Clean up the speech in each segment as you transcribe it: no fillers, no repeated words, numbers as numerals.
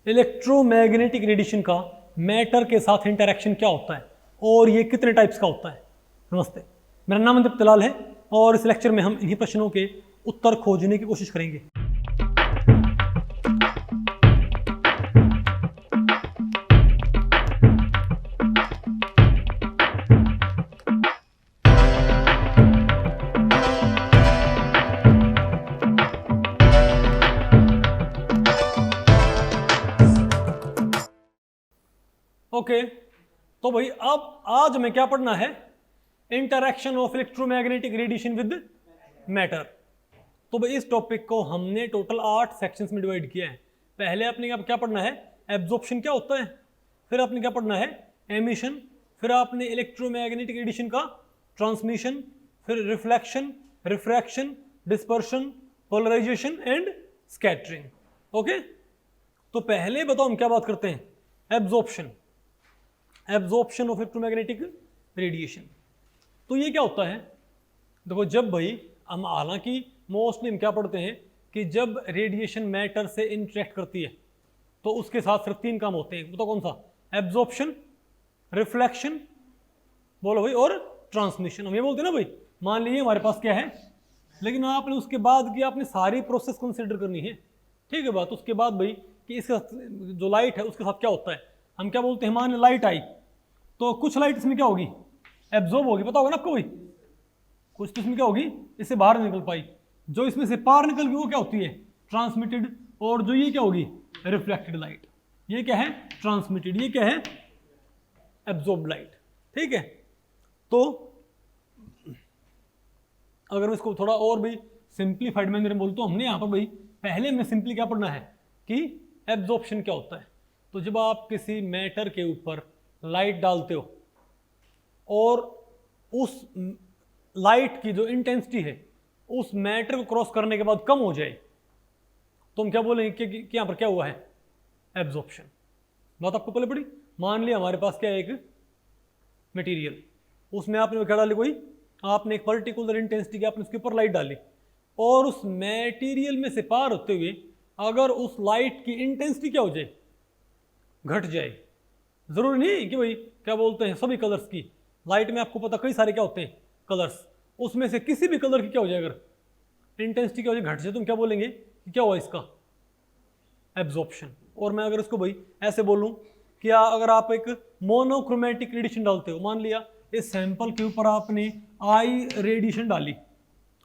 Electromagnetic radiation का matter के साथ इंटरेक्शन क्या होता है और ये कितने टाइप्स का होता है। नमस्ते, मेरा नाम अंकित तलाल है और इस लेक्चर में हम इन्हीं प्रश्नों के उत्तर खोजने की कोशिश करेंगे। ओके, तो भाई अब आज हमें क्या पढ़ना है, interaction of electromagnetic radiation with matter. तो भाई इस टॉपिक को हमने टोटल 8 सेक्शंस में डिवाइड किया है। पहले आपने क्या पढ़ना है, एब्जॉर्प्शन क्या होता है, फिर आपने क्या पढ़ना है, एमिशन, फिर आपने इलेक्ट्रोमैग्नेटिक रेडिएशन का ट्रांसमिशन, फिर reflection, refraction, dispersion, polarization and scattering. Okay, तो पहले बताओ हम क्या बात करते हैं, absorption, absorption of electromagnetic radiation. तो ये क्या होता है, देखो जब भाई हम हालांकि मोस्टली हम क्या पढ़ते हैं कि जब रेडिएशन मैटर से इंटरेक्ट करती है तो उसके साथ सिर्फ 3 काम होते हैं। बताओ कौन सा, एब्जॉर्प्शन, रिफ्लेक्शन, बोलो भाई, और ट्रांसमिशन। हम ये बोलते हैं ना भाई, मान लीजिए हमारे पास क्या है, लेकिन आपने उसके बाद की आपने सारी प्रोसेस कंसिडर करनी है, ठीक है बात। उसके बाद भाई कि इसका जो लाइट है उसके साथ क्या होता है, हम क्या बोलते हैं, मान लाइट आई तो कुछ लाइट इसमें क्या होगी, एब्जॉर्ब होगी, पता होगा ना आपको भाई, कुछ तो इसमें क्या होगी, इससे बाहर निकल पाई, जो इसमें से पार निकल गई वो क्या होती है, ट्रांसमिटेड, और जो ये क्या होगी, रिफ्लेक्टेड लाइट। ये क्या है, ट्रांसमिटेड, ये क्या है, एब्जॉर्ब लाइट। ठीक है, तो अगर मैं इसको थोड़ा और भी सिंप्लीफाइड मैनर में बोलता हूं, हमने यहाँ पर भाई पहले में सिंपली क्या पढ़ना है कि एब्जॉर्प्शन क्या होता है। तो जब आप किसी मैटर के ऊपर लाइट डालते हो और उस लाइट की जो इंटेंसिटी है उस मैटर को क्रॉस करने के बाद कम हो जाए तो हम क्या बोलेंगे कि यहाँ पर क्या हुआ है, एब्जॉर्प्शन। बात आपको पहले पड़ी। मान लिया हमारे पास क्या है, एक मटेरियल, उसमें आपने क्या डाली, कोई आपने एक पर्टिकुलर इंटेंसिटी की आपने उसके ऊपर लाइट डाली और उस मटेरियल में से पार होते हुए अगर उस लाइट की इंटेंसिटी क्या हो जाए, घट जाए। जरूरी नहीं कि भाई क्या बोलते हैं सभी कलर्स की, लाइट में आपको पता कई सारे क्या होते हैं कलर्स, उसमें से किसी भी कलर की क्या हो जाए अगर इंटेंसिटी क्या हो जाए, घट जाए, तुम क्या बोलेंगे कि क्या हुआ इसका, एब्जॉर्प्शन। और मैं अगर इसको भाई ऐसे बोलूं कि अगर आप एक मोनोक्रोमेटिक रेडिएशन डालते हो, मान लिया इस सैंपल के ऊपर आपने आई रेडिएशन डाली,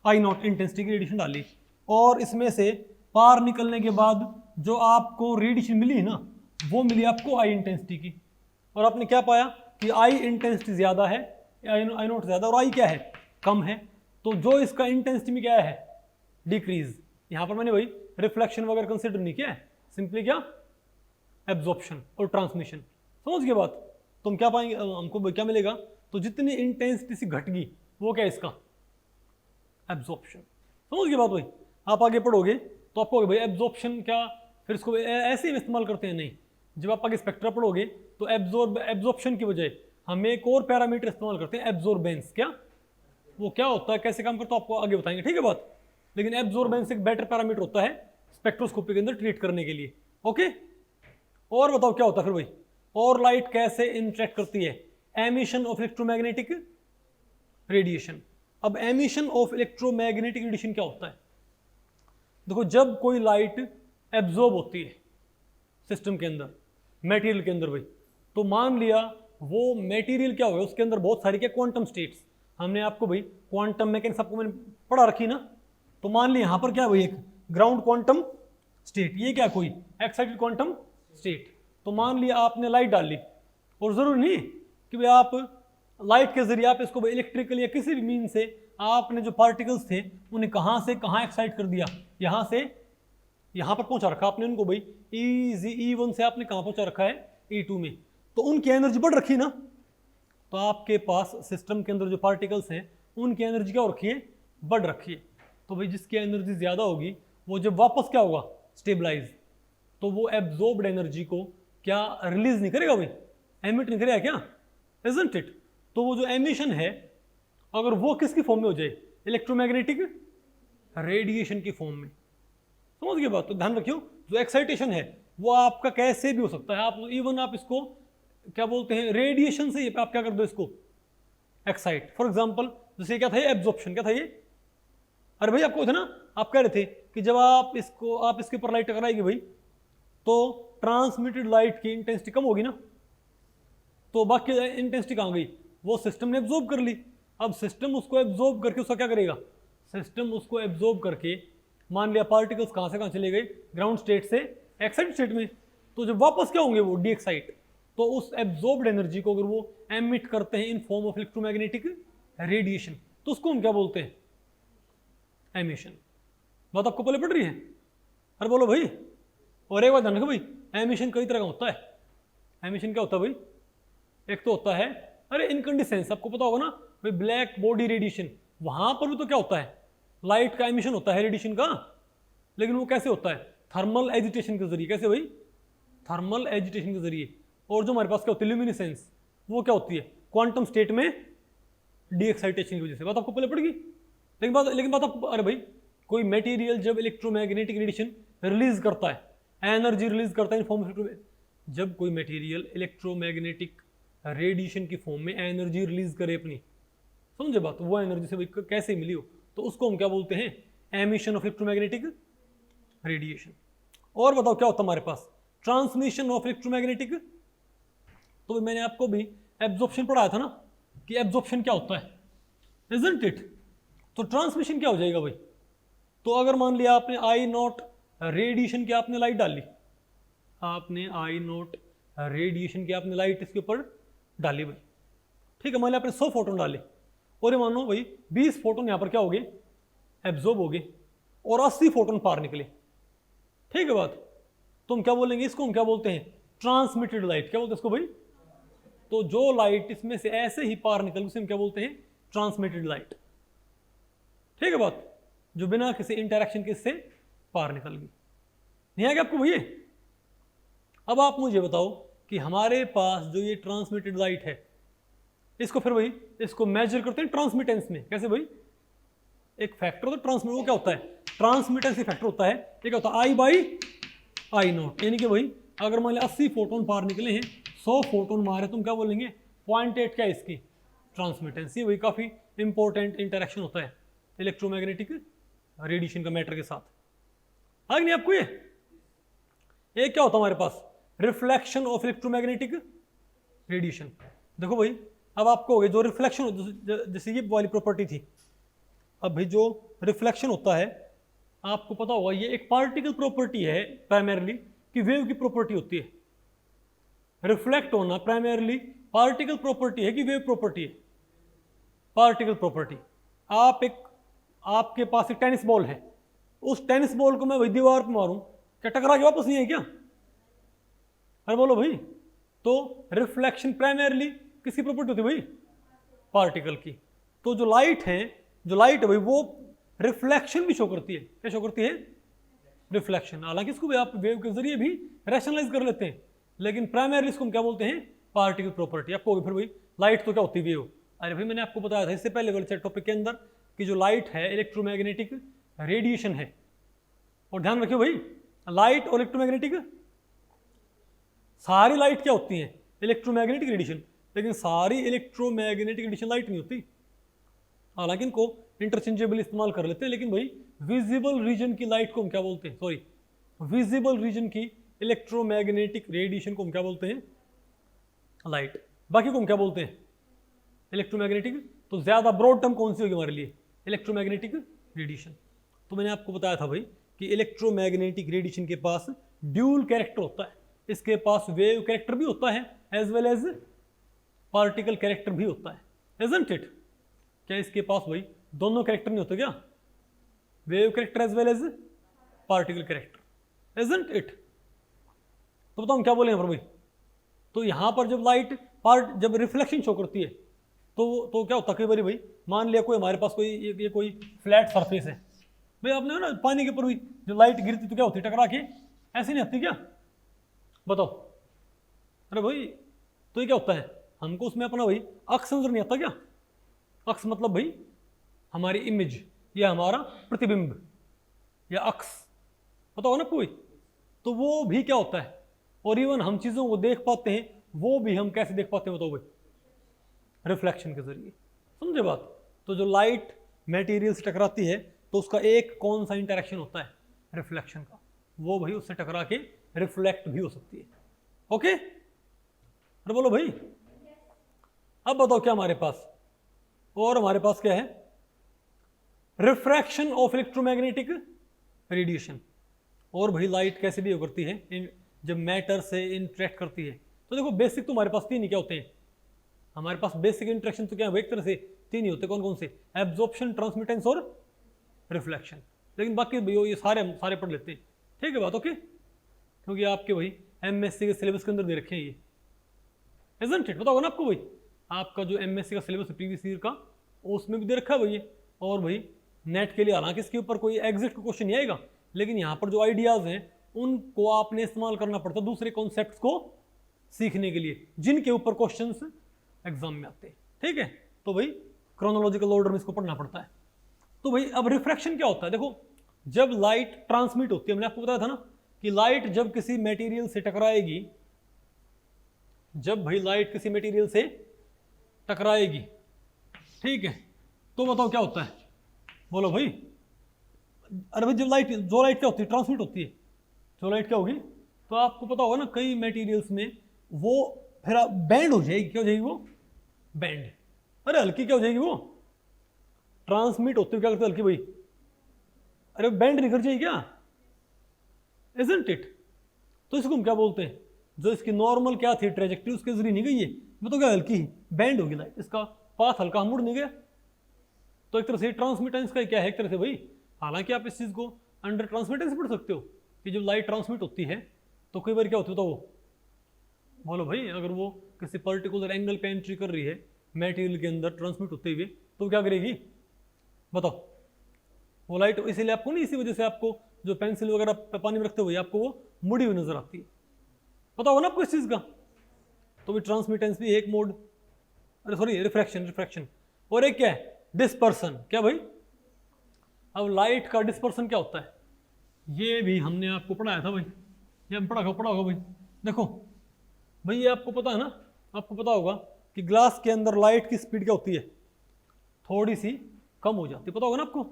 आई नॉट इंटेंसिटी की रेडिएशन डाली, और इसमें से पार निकलने के बाद जो आपको रेडिएशन मिली ना वो मिली आपको आई इंटेंसिटी की, और आपने क्या पाया कि आई इंटेंसिटी ज़्यादा है, आई नॉट ज़्यादा, और आई क्या है, कम है। तो जो इसका इंटेंसिटी में क्या है, डिक्रीज। यहाँ पर मैंने भाई रिफ्लेक्शन वगैरह कंसिडर नहीं किया है, सिंपली क्या, एब्जॉर्प्शन और ट्रांसमिशन। समझ गए बात। तो हम क्या पाएंगे, हमको क्या मिलेगा, तो जितनी इंटेंसिटी से घट गई वो क्या है इसका, एब्जॉर्प्शन। समझ गए बात भाई। आप आगे पढ़ोगे तो आपको भाई एब्जॉर्प्शन क्या, फिर इसको ऐसे ही इस्तेमाल करते हैं, नहीं, जब आप आगे स्पेक्ट्रा पढ़ोगे तो एब्जॉर्प्शन की बजाय हम एक और पैरामीटर इस्तेमाल करते हैं, एब्जॉर्बेंस। क्या वो क्या होता है, कैसे काम करता है, आपको आगे बताएंगे, ठीक है बात। लेकिन एब्जॉर्बेंस एक बेटर पैरामीटर होता है स्पेक्ट्रोस्कोपी के अंदर ट्रीट करने के लिए। ओके, और बताओ क्या होता है फिर भाई, और लाइट कैसे इंटरेक्ट करती है, एमिशन ऑफ इलेक्ट्रोमैग्नेटिक रेडिएशन। अब एमिशन ऑफ इलेक्ट्रोमैग्नेटिक रेडिएशन क्या होता है, देखो जब कोई लाइट एब्जॉर्ब होती है सिस्टम के अंदर, मटेरियल के अंदर भाई, तो मान लिया वो मटेरियल क्या होगा, उसके अंदर बहुत सारी क्या क्वांटम स्टेट्स, हमने आपको भाई क्वांटम मैकेनिक्स आपको मैंने पढ़ा रखी ना। तो मान लिया यहाँ पर क्या भाई, एक ग्राउंड क्वांटम स्टेट, ये क्या कोई एक्साइटेड क्वांटम स्टेट। तो मान लिया आपने लाइट डाली, और जरूरी नहीं कि भाई आप लाइट के जरिए आप इसको इलेक्ट्रिकल या किसी भी मीन से आपने जो पार्टिकल्स थे उन्हें कहाँ से कहाँ एक्साइट कर दिया, यहाँ से यहाँ पर पहुँचा रखा आपने उनको भाई, E1 से आपने कहाँ पहुँचा रखा है, E2 में, तो उनकी एनर्जी बढ़ रखी ना। तो आपके पास सिस्टम के अंदर जो पार्टिकल्स हैं उनकी एनर्जी क्या हो रखी है, बढ़ रखी है। तो भाई जिसकी एनर्जी ज़्यादा होगी वो जब वापस क्या होगा, स्टेबलाइज, तो वो एब्जॉर्ब्ड एनर्जी को क्या रिलीज नहीं करेगा भाई, एमिट नहीं करेगा क्या, इजंट इट। तो वो जो एमिशन है अगर वो किसकी फॉर्म में हो जाए, इलेक्ट्रोमैग्नेटिक रेडिएशन की फॉर्म में। समझ गए बात। तो ध्यान रखियो जो एक्साइटेशन है वो आपका कैसे भी हो सकता है, आप इवन आप इसको क्या बोलते हैं, रेडिएशन से आप क्या कर दो इसको एक्साइट। फॉर एग्जाम्पल जैसे क्या था ये एब्जॉर्प्शन, क्या था ये, अरे भाई आपको थे ना, आप कह रहे थे कि जब आप इसके ऊपर लाइट टकराएगी भाई तो ट्रांसमिटेड लाइट की इंटेंसिटी कम होगी ना, तो बाकी इंटेंसिटी कहाँ गई, वो सिस्टम ने एब्जॉर्ब कर ली। अब सिस्टम उसको एब्जॉर्ब करके उसका क्या करेगा, सिस्टम उसको एब्जॉर्ब करके, मान लिया पार्टिकल्स कहाँ से कहाँ चले गए, ग्राउंड स्टेट से एक्साइटेड स्टेट में, तो जब वापस क्या होंगे वो डी एक्साइट, तो उस एब्जॉर्ब्ड एनर्जी को अगर वो एमिट करते हैं in form of electromagnetic radiation, तो उसको हम क्या बोलते हैं, एमिशन। बात आपको पहले पड़ रही है, अरे बोलो भाई। और एक बात ध्यान रखो भाई, एमिशन कई तरह का होता है। एमिशन क्या होता है भाई, एक तो होता है अरे इनकंडिसेंस, आपको पता होगा ना भाई, ब्लैक बॉडी रेडिएशन, वहां पर भी तो क्या होता है, लाइट का एमिशन होता है रेडिएशन का, लेकिन वो कैसे होता है, थर्मल एजिटेशन के जरिए। कैसे भाई, थर्मल एजिटेशन के जरिए। और जो हमारे पास क्या होती है ल्यूमिनेसेंस, वो क्या होती है, क्वांटम स्टेट में डी एक्साइटेशन की वजह से। बात आपको पहले पड़ेगी, लेकिन बात आपको, अरे भाई कोई मटेरियल जब इलेक्ट्रोमैग्नेटिक रेडिएशन रिलीज करता है, एनर्जी रिलीज करता है इन फॉर्म ऑफ, जब कोई मटेरियल इलेक्ट्रोमैग्नेटिक रेडिएशन की फॉर्म में एनर्जी रिलीज करे अपनी, समझे बात, वो एनर्जी से भाई कैसे मिली हो, तो उसको हम क्या बोलते हैं, एमिशन ऑफ इलेक्ट्रोमैग्नेटिक रेडिएशन। और बताओ क्या होता है हमारे पास, ट्रांसमिशन ऑफ इलेक्ट्रोमैग्नेटिक। तो मैंने आपको भी एब्जॉर्प्शन पढ़ाया था ना कि एब्जॉर्प्शन क्या होता है, इजंट इट। तो ट्रांसमिशन क्या हो जाएगा भाई, तो अगर मान लिया आपने आई नॉट रेडिएशन की आपने लाइट डाली, आपने आई नॉट रेडिएशन की आपने लाइट इसके ऊपर डाली भाई, ठीक है, मान लिया आपने 100 फोटोन डाले, और ये मानो भाई 20 फोटोन यहाँ पर क्या हो गए, एब्जॉर्ब हो गए, और 80 फोटोन पार निकले, ठीक है बात। तो हम क्या बोलेंगे इसको, हम क्या बोलते हैं, ट्रांसमिटेड लाइट। क्या बोलते हैं इसको भाई, तो जो लाइट इसमें से ऐसे ही पार निकल उसे हम क्या बोलते हैं, ट्रांसमिटेड लाइट, ठीक है बात, जो बिना किसी इंटरेक्शन के इससे पार निकल गई। नहीं आ गया आपको भैया। अब आप मुझे बताओ कि हमारे पास जो ये ट्रांसमिटेड लाइट है, इसको फिर भाई इसको मेजर करते हैं ट्रांसमिटेंस में। कैसे भाई, एक फैक्टर होता है ट्रांसमिट, वो क्या होता है, ट्रांसमिटेंस फैक्टर होता है, ये क्या होता है, आई बाई आई नॉट। यानी कि भाई अगर मान लिया 80 फोटोन पार निकले हैं, 100 फोटोन मारे, तुम क्या बोलेंगे, 0.8 क्या है इसकी ट्रांसमिटेंस। ये वही काफी इंपॉर्टेंट इंटरेक्शन होता है इलेक्ट्रोमैग्नेटिक रेडिएशन का मैटर के साथ। आगे नहीं आपको ये क्या होता है हमारे पास, रिफ्लेक्शन ऑफ इलेक्ट्रोमैग्नेटिक रेडिएशन। देखो भाई अब आपको हो गया जो रिफ्लेक्शन, जैसे ये वाली प्रॉपर्टी थी, अब भाई जो रिफ्लेक्शन होता है आपको पता होगा ये एक पार्टिकल प्रॉपर्टी है प्राइमरली, कि वेव की प्रॉपर्टी होती है। रिफ्लेक्ट होना प्राइमरली पार्टिकल प्रॉपर्टी है कि वेव प्रॉपर्टी है, पार्टिकल प्रॉपर्टी। आपके पास एक टेनिस बॉल है, उस टेनिस बॉल को मैं भाई दीवार पर मारूं, क्या टकरा के वापस नहीं है क्या, अरे बोलो भाई। तो रिफ्लेक्शन प्राइमरली किसकी प्रॉपर्टी होती है भाई, पार्टिकल की। तो जो लाइट है भाई वो रिफ्लेक्शन भी शो करती है, क्या शो करती है, रिफ्लेक्शन। हालांकि इसको भी आप वेव के जरिए भी रैशनलाइज कर लेते हैं, लेकिन प्राइमरली इसको हम क्या बोलते हैं, पार्टिकल प्रॉपर्टी। आपको फिर भाई लाइट तो क्या होती है, वेव। अरे भाई मैंने आपको बताया था इससे पहले वाले टॉपिक के अंदर कि जो लाइट है इलेक्ट्रोमैग्नेटिक रेडिएशन है। और ध्यान रखियो भाई, लाइट और इलेक्ट्रोमैग्नेटिक, सारी लाइट क्या होती है, इलेक्ट्रोमैग्नेटिक रेडिएशन, लेकिन सारी इलेक्ट्रोमैग्नेटिक रेडिएशन लाइट नहीं होती। हालांकि इनको इंटरचेंजेबल इस्तेमाल कर लेते हैं, लेकिन भाई विजिबल रीजन की लाइट को हम क्या बोलते हैं, सॉरी विजिबल रीजन की इलेक्ट्रोमैग्नेटिक रेडिएशन को हम क्या बोलते हैं, लाइट। बाकी को हम क्या बोलते हैं, इलेक्ट्रोमैग्नेटिक। तो ज्यादा ब्रॉड टर्म कौन सी होगी हमारे लिए, इलेक्ट्रोमैग्नेटिक रेडिएशन। तो मैंने आपको बताया था भाई कि इलेक्ट्रोमैग्नेटिक रेडिएशन के पास ड्यूल कैरेक्टर होता है, इसके पास वेव कैरेक्टर भी होता है as well as particle character भी होता है, इजंट इट। क्या इसके पास भाई दोनों कैरेक्टर नहीं होते क्या, wave character as well as particle character, isn't it. तो बताओ हम क्या बोले यहाँ पर भाई, तो यहाँ पर जब लाइट जब रिफ्लेक्शन शो करती है तो क्या होता है, कई बार भाई मान लिया कोई हमारे पास कोई ये कोई फ्लैट सरफेस है भाई, आपने ना पानी के ऊपर भी जो लाइट गिरती तो क्या होती है, टकरा के ऐसे नहीं आती क्या, बताओ। अरे भाई तो ये क्या होता है, हमको उसमें अपना भाई अक्स नजर नहीं आता क्या, अक्स मतलब भाई हमारी इमेज या हमारा प्रतिबिंब या अक्स, पता होगा ना कोई, तो वो भी क्या होता है, और इवन हम चीज़ों को देख पाते हैं वो भी हम कैसे देख पाते हैं बताओ भाई, रिफ्लेक्शन के जरिए। समझे बात? तो जो लाइट मटेरियल से टकराती है तो उसका एक कौन सा इंटरेक्शन होता है, रिफ्लेक्शन का, वो भाई उससे टकरा के रिफ्लेक्ट भी हो सकती है। ओके, अरे बोलो भाई। अब बताओ क्या हमारे पास, और हमारे पास क्या है, रिफ्रैक्शन ऑफ इलेक्ट्रोमैग्नेटिक रेडिएशन। और भाई लाइट कैसे भी करती है जब मैटर से इंटरेक्ट करती है। तो देखो बेसिक तो हमारे पास तीन ही क्या होते हैं, हमारे पास बेसिक इंटरेक्शन तो क्या है एक तरह से तीन ही होते हैं। कौन कौन से? एब्जॉर्प्शन, ट्रांसमिटेंस और रिफ्लेक्शन। लेकिन बाकी भाई ये सारे पढ़ लेते हैं, ठीक है बात? ओके, क्योंकि आपके भाई एमएससी के सिलेबस के अंदर दे रखे हैं ये, इजंट इट? बताओ ना आपको भाई, आपका जो एमएससी का सिलेबस है प्रीवियस ईयर का, उसमें भी दे रखा है भाई ये। और भाई नेट के लिए हालांकि इसके ऊपर कोई एग्जिट का क्वेश्चन नहीं आएगा, लेकिन यहाँ पर जो आइडियाज हैं उनको आपने इस्तेमाल करना पड़ता है दूसरे कॉन्सेप्ट्स को सीखने के लिए, जिनके ऊपर क्वेश्चंस एग्जाम में आते हैं, ठीक है? तो भाई क्रोनोलॉजिकल ऑर्डर में इसको पढ़ना पड़ता है। तो भाई अब रिफ्रैक्शन क्या होता है? देखो जब लाइट ट्रांसमिट होती है, मैंने आपको बताया था ना कि लाइट जब किसी मटेरियल से टकराएगी, जब भाई लाइट किसी मटेरियल से टकराएगी, ठीक है, तो बताओ क्या होता है, बोलो भाई। अरे भाई जब लाइट, जो लाइट क्या होती है, ट्रांसमिट होती है, जो लाइट क्या होगी, तो आपको पता होगा ना कई मटेरियल्स में वो फिर बैंड हो जाएगी, क्या हो जाएगी वो, बैंड। अरे हल्की क्या हो जाएगी वो, ट्रांसमिट होते हुए क्या करते हल्की भाई, अरे बैंड नहीं कर जाएगी क्या, इजंट इट? तो इसको हम क्या बोलते हैं, जो इसकी नॉर्मल क्या थी ट्रेजेक्टरी उसके जरिए नहीं गई है, वो तो क्या हल्की बैंड होगी लाइट, इसका पाथ हल्का मुड़ नहीं गया। तो एक तरह से ट्रांसमिटेंस का क्या है एक तरह से भाई, हालांकि आप इस चीज को अंडर ट्रांसमिटेंस पढ़ सकते हो कि जब लाइट ट्रांसमिट होती है तो कई बार क्या होती है, तो वो बोलो भाई, अगर वो किसी पर्टिकुलर एंगल पे एंट्री कर रही है मटेरियल के अंदर ट्रांसमिट होते हुए, तो क्या करेगी बताओ, वो लाइट, इसीलिए आपको नहीं, इसी वजह से आपको जो पेंसिल वगैरह पानी में रखते हुए आपको वो मुड़ी हुई नजर आती है, पता होगा ना आपको इस चीज का। तो भी ट्रांसमिटेंस भी एक मोड, अरे सॉरी रिफ्रैक्शन। और एक क्या है, डिस्पर्सन। क्या भाई, अब लाइट का डिस्पर्सन क्या होता है, ये भी हमने आपको पढ़ाया था भाई, ये हम पढ़ा होगा भाई। देखो भाई ये आपको पता है ना, आपको पता होगा कि ग्लास के अंदर लाइट की स्पीड क्या होती है, थोड़ी सी कम हो जाती है, पता होगा ना आपको।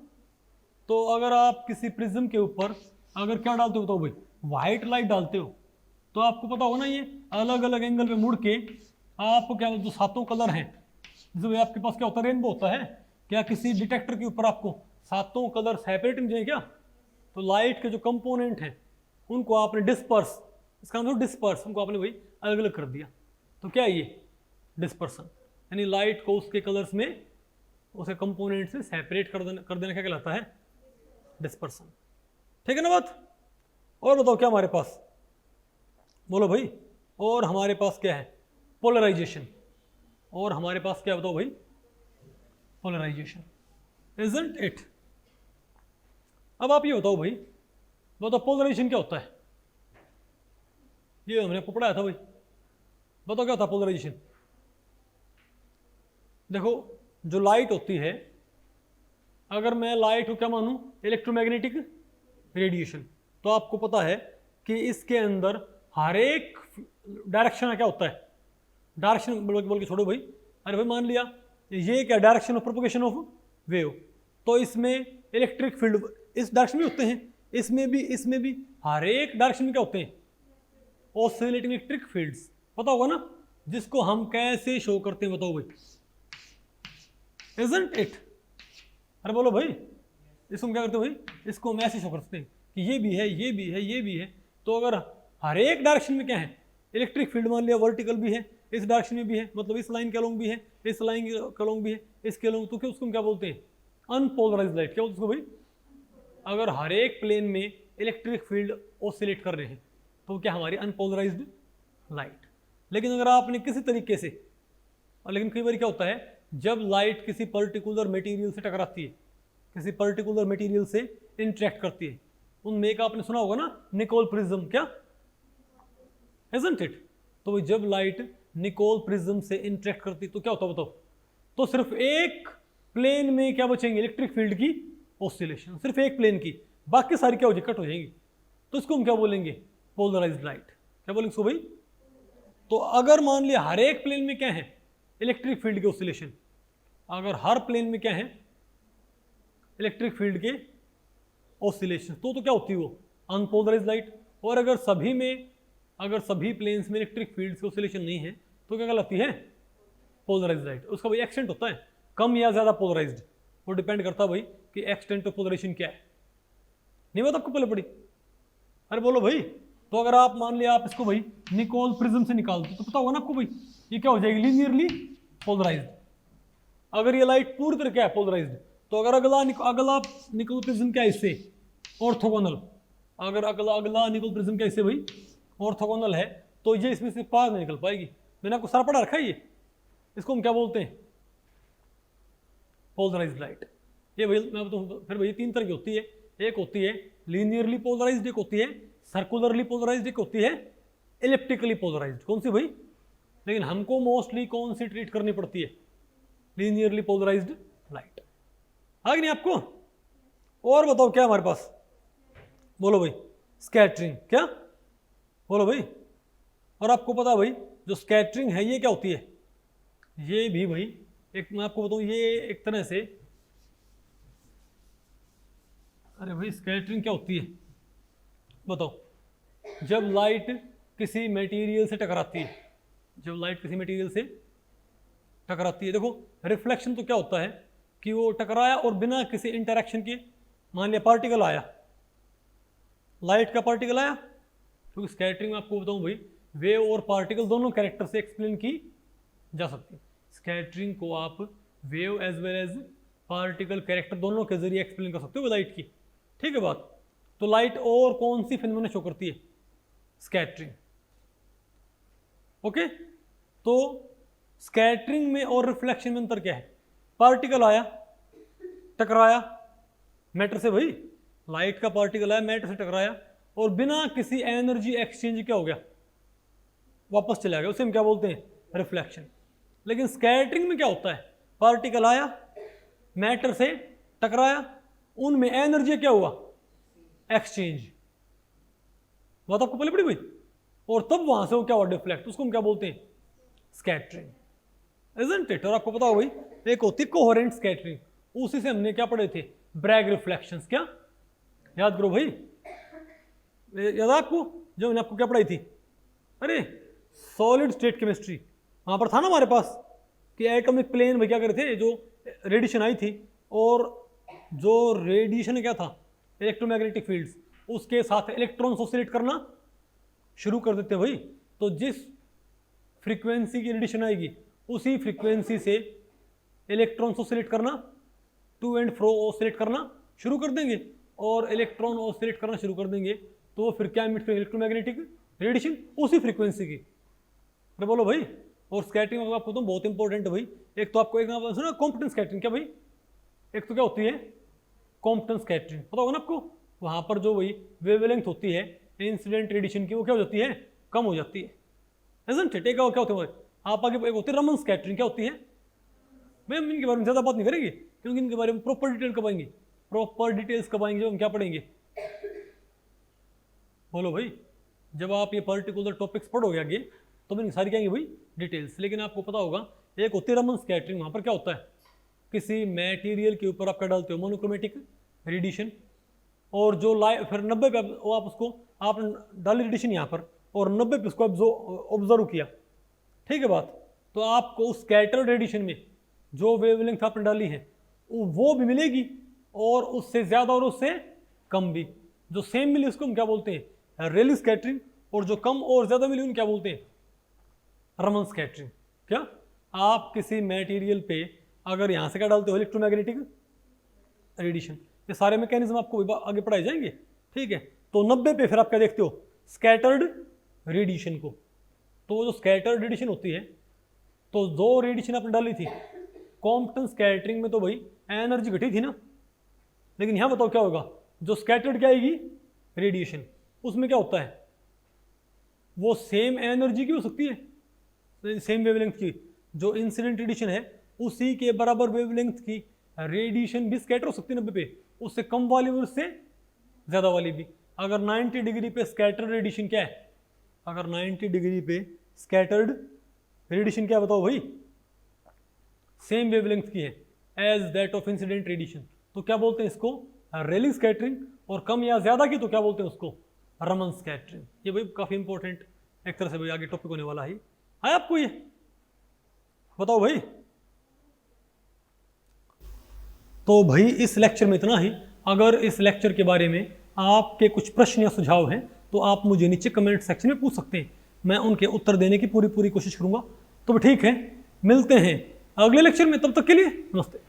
तो अगर आप किसी प्रिज्म के ऊपर अगर क्या डालते हो तो भाई व्हाइट लाइट डालते हो, तो आपको पता होगा ना ये अलग अलग एंगल पे मुड़ के आपको क्या, जो सातों कलर हैं, जैसे आपके पास क्या होता है, रेनबो होता है, क्या किसी डिटेक्टर के ऊपर आपको सातों कलर सेपरेट नहीं चाहिए क्या? तो लाइट के जो कंपोनेंट हैं उनको आपने डिस्पर्स, इसका मतलब डिस्पर्स, उनको आपने भाई अलग अलग कर दिया, तो क्या है ये डिस्पर्सन, यानी लाइट को उसके कलर्स में उसके कंपोनेंट से सेपरेट कर देना क्या कहलाता है, डिस्पर्सन, ठीक है ना बात। और बताओ क्या हमारे पास, बोलो भाई। और हमारे पास क्या है, पोलराइजेशन। और हमारे पास क्या बताओ भाई, पोलराइजेशन, इजंट इट? अब आप ये बताओ भाई, बताओ पोलराइजेशन क्या होता है, ये हमने आपको पढ़ाया था भाई, बताओ क्या होता है पोलराइजेशन। देखो जो लाइट होती है, अगर मैं लाइट को क्या मानूं, इलेक्ट्रोमैग्नेटिक रेडिएशन, तो आपको पता है कि इसके अंदर हर एक डायरेक्शन क्या होता है, डायरेक्शन बोल के छोड़ो भाई, अरे भाई मान लिया ये क्या, direction of propagation of wave, तो इसमें इलेक्ट्रिक फील्ड इस डायरेक्शन में होते हैं, इसमें भी हर एक डायरेक्शन में क्या होते हैं, ऑसिलेटिंग इलेक्ट्रिक फील्ड्स, पता होगा ना, जिसको हम कैसे शो करते हैं बताओ भाई, इजंट इट? अरे बोलो भाई, इसको हम क्या करते हैं भाई, इसको हम ऐसे शो करते हैं कि ये भी है, ये भी है, ये भी है। तो अगर हर एक डायरेक्शन में क्या है, इलेक्ट्रिक फील्ड मान लिया वर्टिकल भी है, इस डायरेक्शन में भी है, मतलब इस लाइन के अलोंग भी है, इस लाइन के अलोंग भी है, इसके अलोंग, तो क्या उसको हम क्या बोलते हैं, अनपोलराइज्ड लाइट। क्या बोलते उसको भाई, अगर हर एक प्लेन में इलेक्ट्रिक फील्ड ऑसिलेट कर रहे हैं तो क्या हमारी अनपोलराइज्ड लाइट। लेकिन अगर आपने किसी तरीके से, और लेकिन कई बार क्या होता है, जब लाइट किसी पर्टिकुलर मटेरियल से टकराती है, किसी पर्टिकुलर मटेरियल से इंटरेक्ट करती है, उनमें एक आपने सुना होगा ना, निकोल प्रिज्म, क्या इजंट इट? तो भाई जब लाइट निकोल प्रिज्म से इंटरेक्ट करती तो क्या होता बताओ, तो सिर्फ एक प्लेन में क्या बचेंगे, इलेक्ट्रिक फील्ड की ऑसिलेशन, सिर्फ एक प्लेन की, बाकी सारी क्या हो जाएगी, कट हो जाएंगी। तो इसको हम क्या बोलेंगे, पोलराइज्ड लाइट। क्या बोलेंगे इसको भाई? तो अगर मान लिया हर एक प्लेन में क्या है, इलेक्ट्रिक फील्ड के ऑसिलेशन, अगर हर प्लेन में क्या है, इलेक्ट्रिक फील्ड के ऑसिलेशन, तो क्या होती है वो? Unpolarised light. और अगर सभी में, अगर सभी प्लेन्स में इलेक्ट्रिक फील्ड के ऑसिलेशन नहीं है तो क्या कहलाती है? Polarized light. उसका भाई एक्सटेंट होता है कम या ज्यादा पोलराइज्ड, वो डिपेंड करता है भाई कि एक्सटेंट ऑफ पोलराइजेशन क्या है। नहीं बात आपको पहले पड़ी? अरे बोलो भाई। तो अगर आप मान लिया आप इसको भाई निकोल प्रिज्म से निकाल दो तो पता होगा ना आपको भाई ये क्या हो जाएगी? Linearly polarized. अगर ये लाइट पूरी तरह क्या है? पोलराइज्ड। तो अगर अगला निकोल प्रिज्म क्या है इससे? ऑर्थोगोनल। अगर अगला निकोल प्रिज्म क्या इससे भाई? ऑर्थोगोनल है, तो ये इसमें से पार नहीं निकल पाएगी। मैंने आपको सारा पढ़ा रखा है ये। इसको हम क्या बोलते हैं? Polarized light. ये भाई मैं बताऊँ फिर भाई तीन तरह की होती है। एक होती है लीनियरली पोलराइज्ड, एक होती है सर्कुलरली पोलराइज्ड, एक होती है इलिप्टिकली पोलराइज्ड। कौन सी भाई? लेकिन हमको मोस्टली कौन सी ट्रीट करनी पड़ती है? Linearly polarised light. आ गई नहीं आपको? और बताओ क्या हमारे पास? बोलो भाई। स्कैटरिंग। क्या बोलो भाई? और आपको पता भाई जो स्कैटरिंग है ये क्या होती है? ये भी भाई एक मैं आपको बताऊं, ये एक तरह से, अरे भाई स्कैटरिंग क्या होती है बताओ? जब लाइट किसी मटेरियल से टकराती है, जब लाइट किसी मटेरियल से टकराती है, देखो रिफ्लेक्शन तो क्या होता है कि वो टकराया और बिना किसी इंटरेक्शन के, मान लिया पार्टिकल आया, लाइट का पार्टिकल आया, क्योंकि स्कैटरिंग में आपको बताऊं भाई वेव और पार्टिकल दोनों कैरेक्टर से एक्सप्लेन की जा सकती है। स्कैटरिंग को आप wave as well as particle character दोनों के जरिए एक्सप्लेन कर सकते हो लाइट की। ठीक है बात? तो लाइट और कौन सी फिनोमेना शो करती है? स्कैटरिंग। ओके, तो स्कैटरिंग में और रिफ्लेक्शन में अंतर क्या है? पार्टिकल आया, टकराया मैटर से, भाई लाइट का पार्टिकल आया मैटर से टकराया और बिना किसी एनर्जी एक्सचेंज क्या हो गया? वापस चला गया। उसे हम क्या बोलते हैं? रिफ्लेक्शन। लेकिन स्कैटरिंग में क्या होता है? पार्टिकल आया, मैटर से टकराया, उनमें एनर्जी क्या हुआ? एक्सचेंज। बात आपको पहले पड़ी भाई? और तब वहां से वो क्या हुआ? डिफ्लेक्ट। उसको हम क्या बोलते हैं? स्कैटरिंग। Isn't it? और आपको पता हो भाई एक होती है कोहेरेंट स्कैटरिंग, उसी से हमने क्या पढ़े थे? Bragg reflections. क्या याद करो भाई? याद आपको जो मैंने आपको क्या पढ़ाई थी? अरे सॉलिड स्टेट केमिस्ट्री, वहां पर था ना हमारे पास कि एटॉमिक प्लेन में क्या करे थे, जो रेडिएशन आई थी और जो रेडिएशन क्या था? इलेक्ट्रोमैग्नेटिक फील्ड्स, उसके साथ इलेक्ट्रॉन्स ऑसिलेट करना शुरू कर देते हैं भाई। तो जिस फ्रीक्वेंसी की रेडिएशन आएगी उसी फ्रीक्वेंसी से इलेक्ट्रॉन्स ऑसिलेट करना, टू एंड फ्रो ऑसिलेट करना शुरू कर देंगे और इलेक्ट्रॉन ऑसिलेट करना शुरू कर देंगे तो वो फिर क्या इमिट करेंगे? इलेक्ट्रोमैग्नेटिक रेडिएशन उसी फ्रीक्वेंसी की। अरे बोलो भाई। और स्कैटरिंग आपको तो बहुत इंपॉर्टेंट है भाई। एक तो आपको एक सुना कॉम्पिटेंस स्कैटरिंग। क्या भाई? एक तो क्या होती है? कॉम्पिटेंस स्कैटरिंग, पता होगा ना आपको? वहां पर जो भाई वेवलेंथ होती है इंसिडेंट रेडिएशन की, वो क्या हो जाती है? कम हो जाती है। Isn't it? क्या होते हैं आप आगे? एक होती है रमन स्कैटरिंग। क्या होती है भाई? हम इनके बारे में ज्यादा बात नहीं करेंगे क्योंकि इनके बारे में प्रॉपर डिटेल कब आएंगे? प्रॉपर डिटेल्स कब आएंगे? जब हम क्या पढ़ेंगे? बोलो भाई। जब आप ये पर्टिकुलर टॉपिक्स पढ़ोगे आगे तो मैंने सारी क्या आएंगी भाई? डिटेल्स। लेकिन आपको पता होगा एक होती है रमन स्कैटरिंग, वहां पर क्या होता है? किसी मटेरियल के ऊपर आप क्या डालते हो? मोनोक्रोमेटिक रेडिएशन, और जो लाइट फिर 90 पे वो आप उसको आप डाली रेडिएशन यहाँ पर और 90 पे उसको ऑब्जर्व किया। ठीक है बात? तो आपको उस स्कैटर्ड रेडिएशन में जो वेवलेंथ आपने डाली है वो भी मिलेगी और उससे ज़्यादा और उससे कम भी। जो सेम मिली उसको हम क्या बोलते हैं? रेली स्कैटरिंग। और जो कम और ज़्यादा मिली उन क्या बोलते हैं? रमन स्कैटरिंग। क्या आप किसी मटेरियल पे अगर यहाँ से क्या डालते हो? Electromagnetic radiation. ये सारे मैकेनिज्म आपको आगे पढ़ाए जाएंगे। ठीक है? तो 90 पे फिर आप क्या देखते हो? स्कैटर्ड रेडिएशन को। तो जो स्कैटर्ड रेडिएशन होती है, तो दो रेडिएशन आपने डाली थी कॉम्पिटेंस स्कैटरिंग में, तो भाई एनर्जी घटी थी ना। लेकिन यहाँ बताओ क्या होगा? जो स्कैटर्ड क्या आएगी? रेडिएशन। उसमें क्या होता है? वो सेम एनर्जी की हो सकती है, सेम वेवलेंथ की। जो इंसिडेंट रेडिएशन है उसी के बराबर वेवलेंथ की रेडिएशन भी स्कैटर हो सकती है 90 पे, उससे कम वाली भी उससे ज़्यादा वाली भी। अगर 90 डिग्री पे स्कैटर रेडिएशन क्या है? अगर 90 डिग्री पे स्कैटर्ड रेडिएशन क्या बताओ भाई, सेम वेवलेंथ की है as that of incident radiation, तो क्या बोलते हैं इसको, रेलिंग स्कैटरिंग। और कम या ज्यादा की तो क्या बोलते हैं उसको, रमन स्कैटरिंग। ये भाई काफी इंपॉर्टेंट एक तरह से भाई आगे टॉपिक होने वाला है आपको ये बताओ भाई। तो भाई इस लेक्चर में इतना ही। अगर इस लेक्चर के बारे में आपके कुछ प्रश्न या सुझाव हैं तो आप मुझे नीचे कमेंट सेक्शन में पूछ सकते हैं, मैं उनके उत्तर देने की पूरी कोशिश करूंगा। तो ठीक है, मिलते हैं अगले लेक्चर में, तब तक के लिए नमस्ते।